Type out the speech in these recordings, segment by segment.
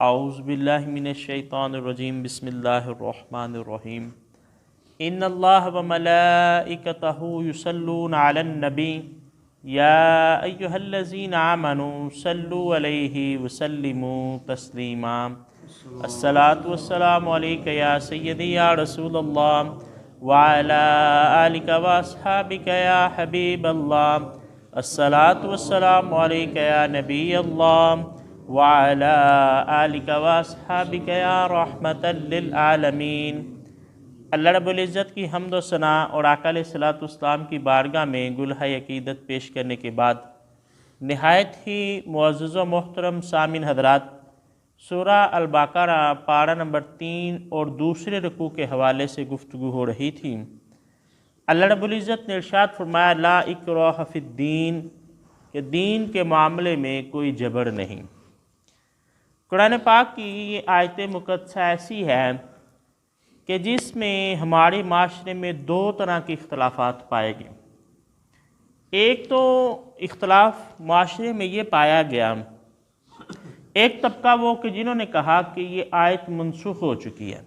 اعوذ باللہ من الشیطان الرجیم بسم اللہ الرحمن الرحیم ان اللہ وملائکتہ یصلون علی النبی یا ایہا الذین آمنوا صلوا علیہ وسلموا تسلیما الصلاۃ والسلام علیک یا سیدی یا رسول اللہ وعلی آلک واصحابک یا حبیب اللہ الصلاۃ والسلام علیک یا نبی اللہ وعلی آلک واصحابک یا رحمۃ للعالمین۔ اللہ رب العزت کی حمد و ثنا اور آقا علیہ الصلوۃ والسلام کی بارگاہ میں گلہۂ عقیدت پیش کرنے کے بعد نہایت ہی معزز و محترم سامعین حضرات، سورہ البقرہ پارہ نمبر 3 اور دوسرے رکوع کے حوالے سے گفتگو ہو رہی تھی۔ اللہ رب العزت نے ارشاد فرمایا لا اکراہ فی الدین، کہ دین کے معاملے میں کوئی جبر نہیں۔ قرآن پاک کی یہ آیت مقدسہ ایسی ہے کہ جس میں ہمارے معاشرے میں دو طرح کے اختلافات پائے گئے۔ ایک تو اختلاف معاشرے میں یہ پایا گیا، ایک طبقہ وہ کہ جنہوں نے کہا کہ یہ آیت منسوخ ہو چکی ہے۔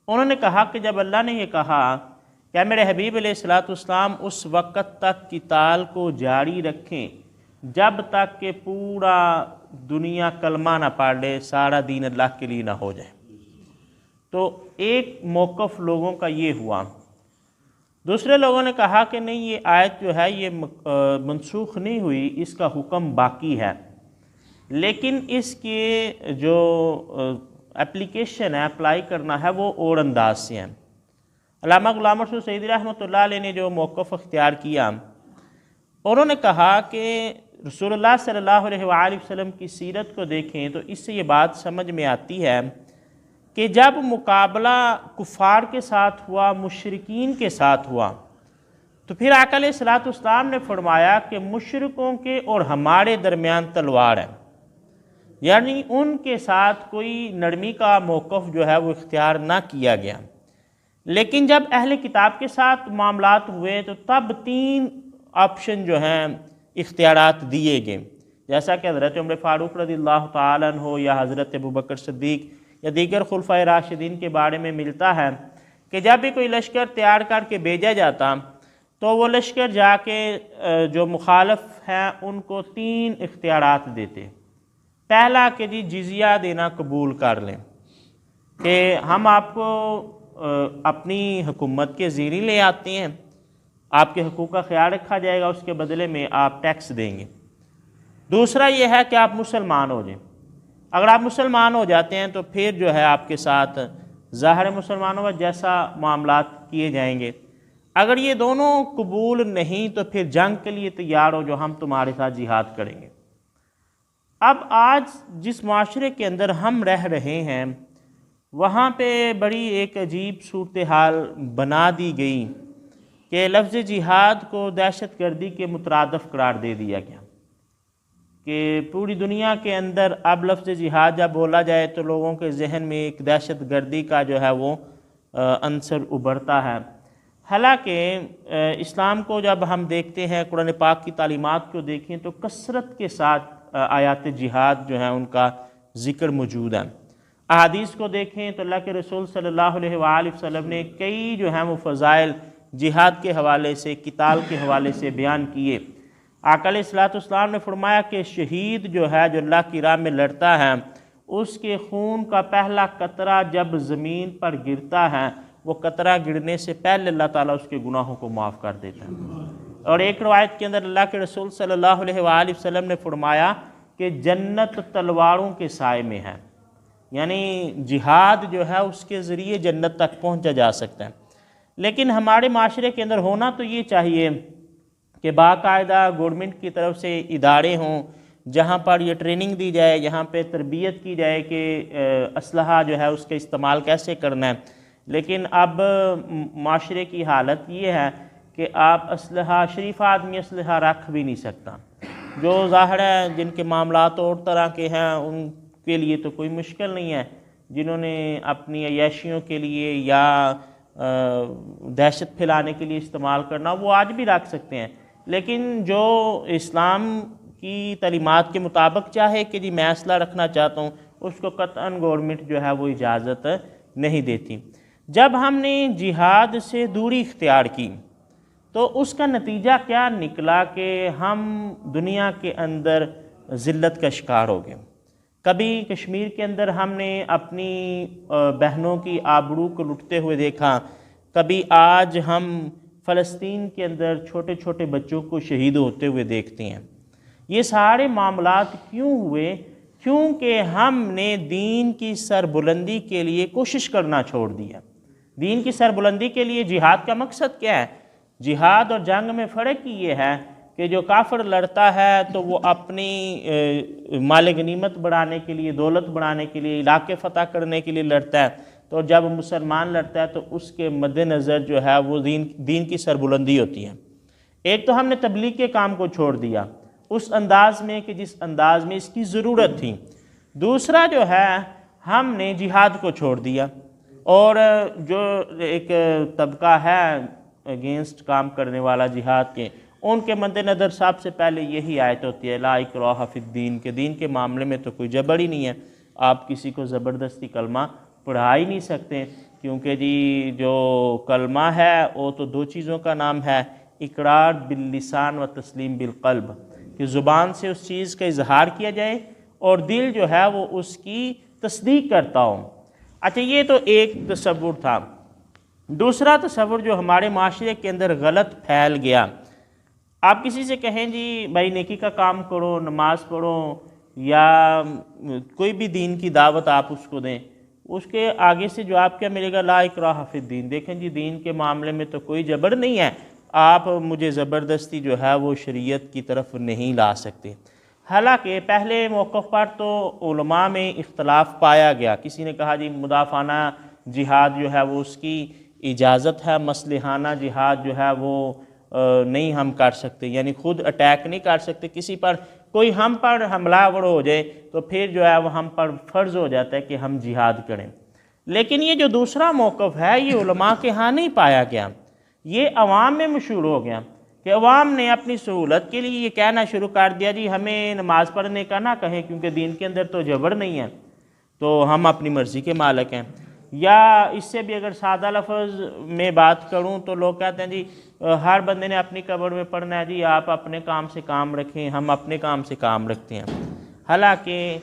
انہوں نے کہا کہ جب اللہ نے یہ کہا کہ میرے حبیب علیہ الصلوۃ والسلام اس وقت تک قتال کو جاری رکھیں جب تک کہ پورا دنیا کلمہ نہ پڑھ لے، سارا دین اللہ کے لیے نہ ہو جائے، تو ایک موقف لوگوں کا یہ ہوا۔ دوسرے لوگوں نے کہا کہ نہیں، یہ آیت جو ہے یہ منسوخ نہیں ہوئی، اس کا حکم باقی ہے، لیکن اس کے جو اپلیکیشن ہے، اپلائی کرنا ہے، وہ اور انداز سے ہے۔ علامہ غلام رسول سعیدی رحمۃ اللہ علیہ نے جو موقف اختیار کیا، انہوں نے کہا کہ رسول اللہ صلی اللہ علیہ وآلہ وسلم کی سیرت کو دیکھیں تو اس سے یہ بات سمجھ میں آتی ہے کہ جب مقابلہ کفار کے ساتھ ہوا، مشرکین کے ساتھ ہوا، تو پھر آقا علیہ الصلوۃ والسلام نے فرمایا کہ مشرکوں کے اور ہمارے درمیان تلوار ہے، یعنی ان کے ساتھ کوئی نرمی کا موقف جو ہے وہ اختیار نہ کیا گیا۔ لیکن جب اہل کتاب کے ساتھ معاملات ہوئے تو تب 3 آپشن جو ہیں اختیارات دیے گئے، جیسا کہ حضرت عمر فاروق رضی اللہ تعالیٰ عنہ یا حضرت ابوبکر صدیق یا دیگر خلفائے راشدین کے بارے میں ملتا ہے کہ جب بھی کوئی لشکر تیار کر کے بھیجا جاتا تو وہ لشکر جا کے جو مخالف ہیں ان کو 3 اختیارات دیتے۔ پہلا کہ جی جزیہ دینا قبول کر لیں، کہ ہم آپ کو اپنی حکومت کے زیر لے آتے ہیں، آپ کے حقوق کا خیال رکھا جائے گا، اس کے بدلے میں آپ ٹیکس دیں گے۔ دوسرا یہ ہے کہ آپ مسلمان ہو جائیں، اگر آپ مسلمان ہو جاتے ہیں تو پھر جو ہے آپ کے ساتھ ظاہر مسلمانوں کا جیسا معاملات کیے جائیں گے۔ اگر یہ دونوں قبول نہیں تو پھر جنگ کے لیے تیار ہو، جو ہم تمہارے ساتھ جہاد کریں گے۔ اب آج جس معاشرے کے اندر ہم رہ رہے ہیں وہاں پہ بڑی ایک عجیب صورتحال بنا دی گئی کہ لفظ جہاد کو دہشت گردی کے مترادف قرار دے دیا گیا، کہ پوری دنیا کے اندر اب لفظ جہاد جب بولا جائے تو لوگوں کے ذہن میں ایک دہشت گردی کا جو ہے وہ عنصر ابھرتا ہے۔ حالانکہ اسلام کو جب ہم دیکھتے ہیں، قرآن پاک کی تعلیمات کو دیکھیں تو کثرت کے ساتھ آیات جہاد جو ہیں ان کا ذکر موجود ہے۔ احادیث کو دیکھیں تو اللہ کے رسول صلی اللہ علیہ وآلہ وسلم نے کئی جو ہیں وہ فضائل جہاد کے حوالے سے، قتال کے حوالے سے بیان کیے۔ آقا علیہ الصلوۃ والسلام نے فرمایا کہ شہید جو ہے، جو اللہ کی راہ میں لڑتا ہے، اس کے خون کا پہلا قطرہ جب زمین پر گرتا ہے، وہ قطرہ گرنے سے پہلے اللہ تعالیٰ اس کے گناہوں کو معاف کر دیتا ہے۔ اور ایک روایت کے اندر اللہ کے رسول صلی اللہ علیہ وآلہ وسلم نے فرمایا کہ جنت تلواروں کے سائے میں ہے، یعنی جہاد جو ہے اس کے ذریعے جنت تک پہنچا جا سکتا ہے۔ لیکن ہمارے معاشرے کے اندر ہونا تو یہ چاہیے کہ باقاعدہ گورنمنٹ کی طرف سے ادارے ہوں جہاں پر یہ ٹریننگ دی جائے، یہاں پہ تربیت کی جائے کہ اسلحہ جو ہے اس کا استعمال کیسے کرنا ہے۔ لیکن اب معاشرے کی حالت یہ ہے کہ آپ اسلحہ، شریف آدمی اسلحہ رکھ بھی نہیں سکتا۔ جو ظاہر ہے جن کے معاملات اور طرح کے ہیں ان کے لیے تو کوئی مشکل نہیں ہے، جنہوں نے اپنی عیاشیوں کے لیے یا دہشت پھیلانے کے لیے استعمال کرنا، وہ آج بھی رکھ سکتے ہیں۔ لیکن جو اسلام کی تعلیمات کے مطابق چاہے کہ جی میں اسلحہ رکھنا چاہتا ہوں، اس کو قطعاً گورنمنٹ جو ہے وہ اجازت نہیں دیتی۔ جب ہم نے جہاد سے دوری اختیار کی تو اس کا نتیجہ کیا نکلا کہ ہم دنیا کے اندر ذلت کا شکار ہو گئے۔ کبھی کشمیر کے اندر ہم نے اپنی بہنوں کی آبرو کو لٹتے ہوئے دیکھا، کبھی آج ہم فلسطین کے اندر چھوٹے چھوٹے بچوں کو شہید ہوتے ہوئے دیکھتے ہیں۔ یہ سارے معاملات کیوں ہوئے؟ کیونکہ ہم نے دین کی سربلندی کے لیے کوشش کرنا چھوڑ دیا۔ دین کی سربلندی کے لیے جہاد کا مقصد کیا ہے؟ جہاد اور جنگ میں فرق یہ ہے کہ جو کافر لڑتا ہے تو وہ اپنی مال غنیمت بڑھانے کے لیے، دولت بڑھانے کے لیے، علاقے فتح کرنے کے لیے لڑتا ہے، تو جب مسلمان لڑتا ہے تو اس کے مد نظر جو ہے وہ دین کی سربلندی ہوتی ہے۔ ایک تو ہم نے تبلیغ کے کام کو چھوڑ دیا اس انداز میں کہ جس انداز میں اس کی ضرورت تھی۔ دوسرا جو ہے ہم نے جہاد کو چھوڑ دیا، اور جو ایک طبقہ ہے اگینسٹ کام کرنے والا جہاد کے، ان کے مد نظر سب سے پہلے یہی آیت ہوتی ہے لا اکراہ فی الدین، کے دین کے معاملے میں تو کوئی جبر ہی نہیں ہے، آپ کسی کو زبردستی کلمہ پڑھا ہی نہیں سکتے، کیونکہ جی جو کلمہ ہے وہ تو دو چیزوں کا نام ہے، اقرار باللسان و تسلیم بالقلب، کہ زبان سے اس چیز کا اظہار کیا جائے اور دل جو ہے وہ اس کی تصدیق کرتا ہوں۔ اچھا، یہ تو ایک تصور تھا۔ دوسرا تصور جو ہمارے معاشرے کے اندر غلط پھیل گیا، آپ کسی سے کہیں جی بھائی نیکی کا کام کرو، نماز پڑھو، یا کوئی بھی دین کی دعوت آپ اس کو دیں، اس کے آگے سے جواب کیا ملے گا؟ لا اکراہ فی الدین۔ دیکھیں جی دین کے معاملے میں تو کوئی جبر نہیں ہے، آپ مجھے زبردستی جو ہے وہ شریعت کی طرف نہیں لا سکتے۔ حالانکہ پہلے موقف پر تو علماء میں اختلاف پایا گیا، کسی نے کہا جی مدافعانہ جہاد جو ہے وہ اس کی اجازت ہے، مصلحانہ جہاد جو ہے وہ نہیں ہم کر سکتے، یعنی خود اٹیک نہیں کر سکتے کسی پر، کوئی ہم پر حملہ آور ہو جائے تو پھر جو ہے وہ ہم پر فرض ہو جاتا ہے کہ ہم جہاد کریں۔ لیکن یہ جو دوسرا موقف ہے یہ علماء کے ہاں نہیں پایا گیا، یہ عوام میں مشہور ہو گیا کہ عوام نے اپنی سہولت کے لیے یہ کہنا شروع کر دیا جی ہمیں نماز پڑھنے کا نہ کہیں کیونکہ دین کے اندر تو جبر نہیں ہے، تو ہم اپنی مرضی کے مالک ہیں۔ یا اس سے بھی اگر سادہ لفظ میں بات کروں تو لوگ کہتے ہیں جی ہر بندے نے اپنی قبر میں پڑھنا ہے، جی آپ اپنے کام سے کام رکھیں، ہم اپنے کام سے کام رکھتے ہیں۔ حالانکہ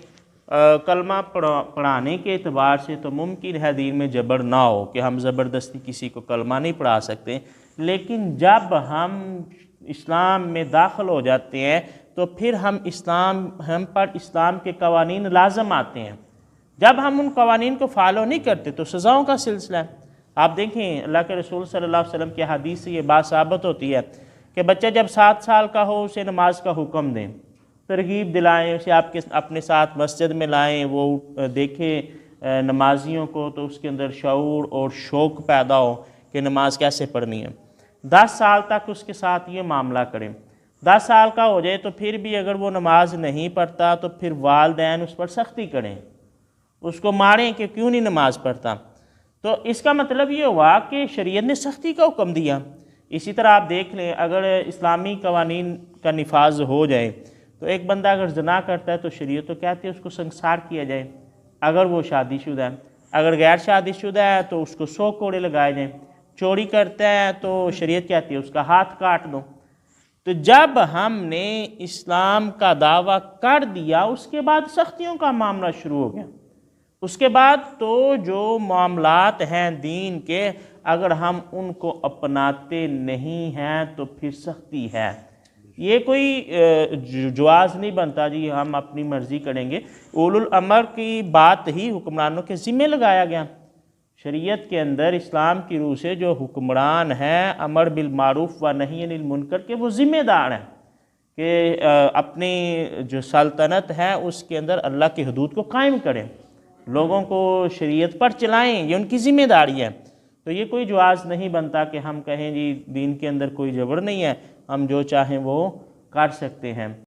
کلمہ پڑھانے کے اعتبار سے تو ممکن ہے دین میں جبر نہ ہو کہ ہم زبردستی کسی کو کلمہ نہیں پڑھا سکتے، لیکن جب ہم اسلام میں داخل ہو جاتے ہیں تو پھر ہم پر اسلام کے قوانین لازم آتے ہیں۔ جب ہم ان قوانین کو فالو نہیں کرتے تو سزاؤں کا سلسلہ ہے۔ آپ دیکھیں اللہ کے رسول صلی اللہ علیہ وسلم کی حدیث سے یہ بات ثابت ہوتی ہے کہ بچہ جب 7 سال کا ہو اسے نماز کا حکم دیں، ترغیب دلائیں، اسے اپنے ساتھ مسجد میں لائیں، وہ دیکھے نمازیوں کو تو اس کے اندر شعور اور شوق پیدا ہو کہ نماز کیسے پڑھنی ہے۔ 10 سال تک اس کے ساتھ یہ معاملہ کریں، 10 سال کا ہو جائے تو پھر بھی اگر وہ نماز نہیں پڑھتا تو پھر والدین اس پر سختی کریں، اس کو ماریں کہ کیوں نہیں نماز پڑھتا۔ تو اس کا مطلب یہ ہوا کہ شریعت نے سختی کا حکم دیا۔ اسی طرح آپ دیکھ لیں اگر اسلامی قوانین کا نفاذ ہو جائے تو ایک بندہ اگر زنا کرتا ہے تو شریعت تو کہتی ہے اس کو سنسار کیا جائے، اگر وہ شادی شدہ ہے، اگر غیر شادی شدہ ہے تو اس کو 100 کوڑے لگائے جائیں، چوری کرتا ہے تو شریعت کہتی ہے اس کا ہاتھ کاٹ دو۔ تو جب ہم نے اسلام کا دعویٰ کر دیا اس کے بعد سختیوں کا معاملہ شروع ہو گیا۔ اس کے بعد تو جو معاملات ہیں دین کے اگر ہم ان کو اپناتے نہیں ہیں تو پھر سختی ہے۔ یہ کوئی جواز نہیں بنتا جی ہم اپنی مرضی کریں گے۔ اولو الامر کی بات ہی حکمرانوں کے ذمہ لگایا گیا۔ شریعت کے اندر اسلام کی روح سے جو حکمران ہیں امر بالمعروف و نہی عن المنکر کے وہ ذمہ دار ہیں کہ اپنی جو سلطنت ہے اس کے اندر اللہ کی حدود کو قائم کریں، لوگوں کو شریعت پر چلائیں، یہ ان کی ذمہ داری ہے۔ تو یہ کوئی جواز نہیں بنتا کہ ہم کہیں جی دین کے اندر کوئی جبر نہیں ہے، ہم جو چاہیں وہ کر سکتے ہیں۔